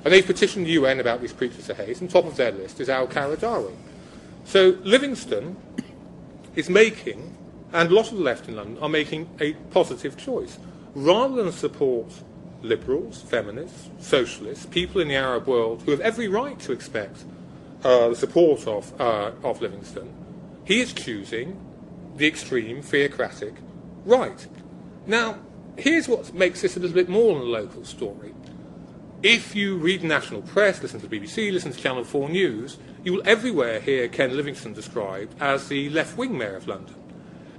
And they've petitioned the UN about these criticises, and top of their list is al-Qaradawi. So Livingston is making, and a lot of the left in London are making, a positive choice. Rather than support liberals, feminists, socialists, people in the Arab world who have every right to expect the support of Livingston, he is choosing the extreme theocratic right. Now, here's what makes this a little bit more than a local story. If you read the national press, listen to the BBC, listen to Channel 4 News, you will everywhere hear Ken Livingstone described as the left-wing mayor of London.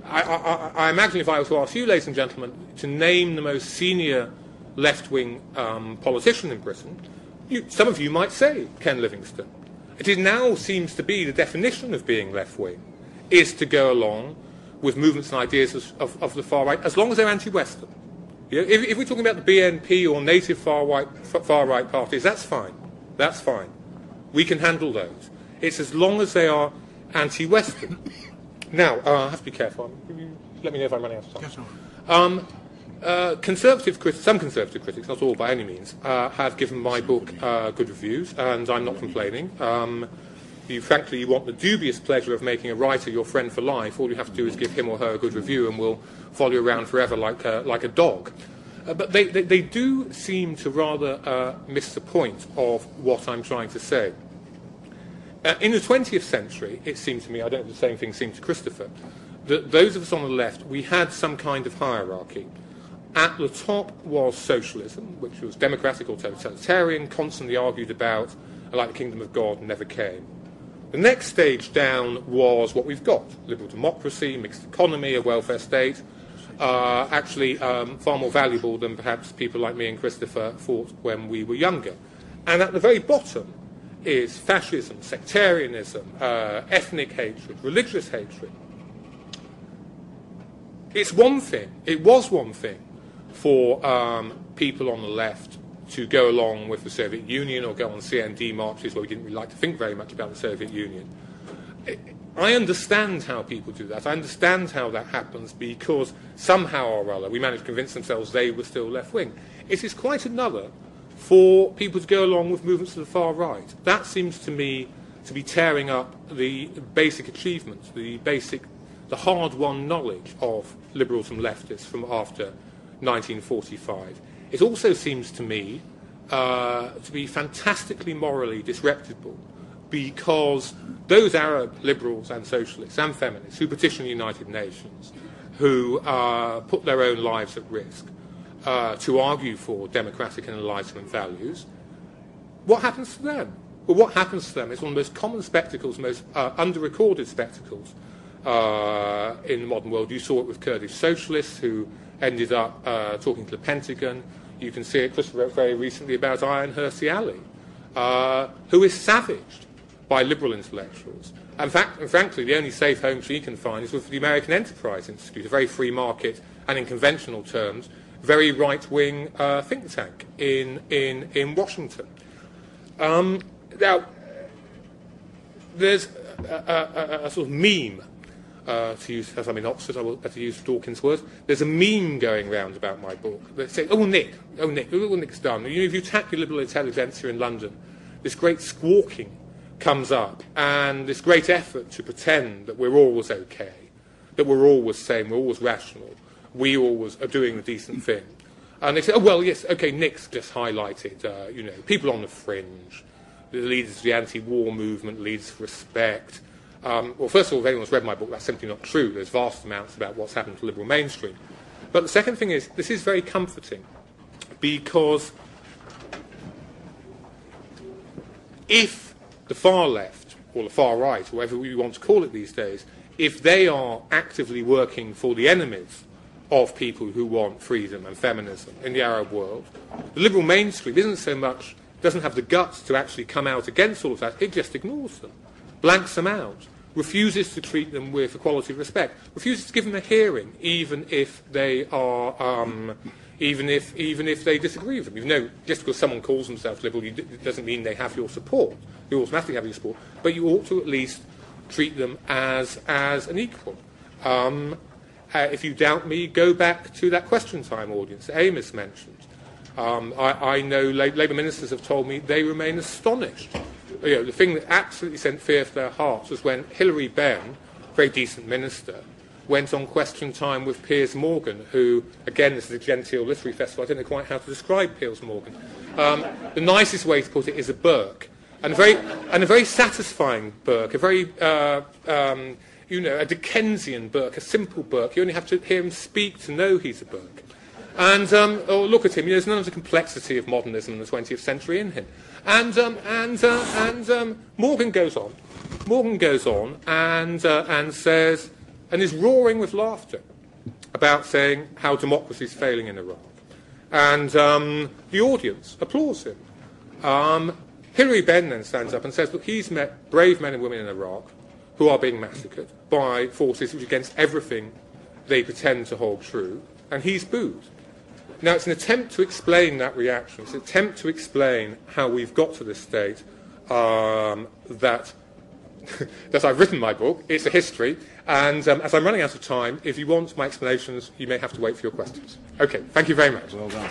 I imagine if I were to ask you, ladies and gentlemen, to name the most senior left-wing politician in Britain, some of you might say Ken Livingstone. It now seems to be the definition of being left-wing, is to go along with movements and ideas of the far right, as long as they're anti-Western. You know, if we're talking about the BNP or native far right parties, that's fine. That's fine. We can handle those. It's as long as they are anti-Western. Now, I have to be careful. Let me know if I'm running out of time. Some conservative critics, not all by any means, have given my book good reviews, and I'm not complaining. Frankly, you want the dubious pleasure of making a writer your friend for life. All you have to do is give him or her a good review, and we'll follow you around forever like a dog. But they do seem to rather miss the point of what I'm trying to say. In the 20th century, it seemed to me, I don't know if the same thing seemed to Christopher, that those of us on the left, we had some kind of hierarchy. At the top was socialism, which was democratic or totalitarian, constantly argued about, like the kingdom of God, never came. The next stage down was what we've got: liberal democracy, mixed economy, a welfare state, actually far more valuable than perhaps people like me and Christopher thought when we were younger. And at the very bottom is fascism, sectarianism, ethnic hatred, religious hatred. It was one thing for people on the left to go along with the Soviet Union or go on CND marches where we didn't really like to think very much about the Soviet Union. I understand how people do that. I understand how that happens because somehow or other we managed to convince themselves they were still left-wing. It is quite another for people to go along with movements to the far right. That seems to me to be tearing up the basic achievements, the hard-won knowledge of liberals and leftists from after 1945. It also seems to me to be fantastically morally disreputable because those Arab liberals and socialists and feminists who petition the United Nations, who put their own lives at risk to argue for democratic and Enlightenment values, what happens to them? Well, what happens to them is one of the most common spectacles, most under-recorded spectacles in the modern world. You saw it with Kurdish socialists who ended up talking to the Pentagon. You can see it, Christopher wrote very recently about Ayaan Hirsi Ali, who is savaged by liberal intellectuals. And frankly, the only safe home she can find is with the American Enterprise Institute, a very free market and, in conventional terms, very right-wing think tank in Washington. Now, there's a sort of meme, to use, as I'm in Oxford, I will better use Dawkins' words. There's a meme going round about my book that says, oh, Nick, look what Nick's done. You know, if you attack the liberal intelligentsia in London, this great squawking comes up, and this great effort to pretend that we're always okay, that we're always sane, we're always rational, we always are doing the decent thing. And they say, oh, well, yes, okay, Nick's just highlighted, people on the fringe, the leaders of the anti-war movement, leaders for respect. Well, first of all, if anyone's read my book, that's simply not true. There's vast amounts about what's happened to liberal mainstream. But the second thing is, this is very comforting, because if the far left, or the far right, whatever you want to call it these days, if they are actively working for the enemies of people who want freedom and feminism in the Arab world, the liberal mainstream doesn't have the guts to actually come out against all of that. It just ignores them, blanks them out, refuses to treat them with equality of respect, refuses to give them a hearing, even if they are, even if they disagree with them. You know, just because someone calls themselves liberal, it doesn't mean they have your support. They automatically have your support, but you ought to at least treat them as an equal. If you doubt me, go back to that question time audience that Amos mentioned. I know Labour ministers have told me they remain astonished. The thing that absolutely sent fear to their hearts was when Hilary Benn, very decent minister, went on Question Time with Piers Morgan, who, again, this is a genteel literary festival. I don't know quite how to describe Piers Morgan. The nicest way to put it is a Burke, and a very satisfying Burke, a very a Dickensian Burke, a simple Burke. You only have to hear him speak to know he's a Burke. And look at him. There's none of the complexity of modernism in the 20th century in him. And Morgan goes on. Morgan goes on and says, and is roaring with laughter about saying how democracy is failing in Iraq. And the audience applauds him. Hilary Benn then stands up and says, look, he's met brave men and women in Iraq who are being massacred by forces which are against everything they pretend to hold true, and he's booed. Now, it's an attempt to explain that reaction. It's an attempt to explain how we've got to this state that I've written my book. It's a history. And as I'm running out of time, if you want my explanations, you may have to wait for your questions. OK, thank you very much. Well done.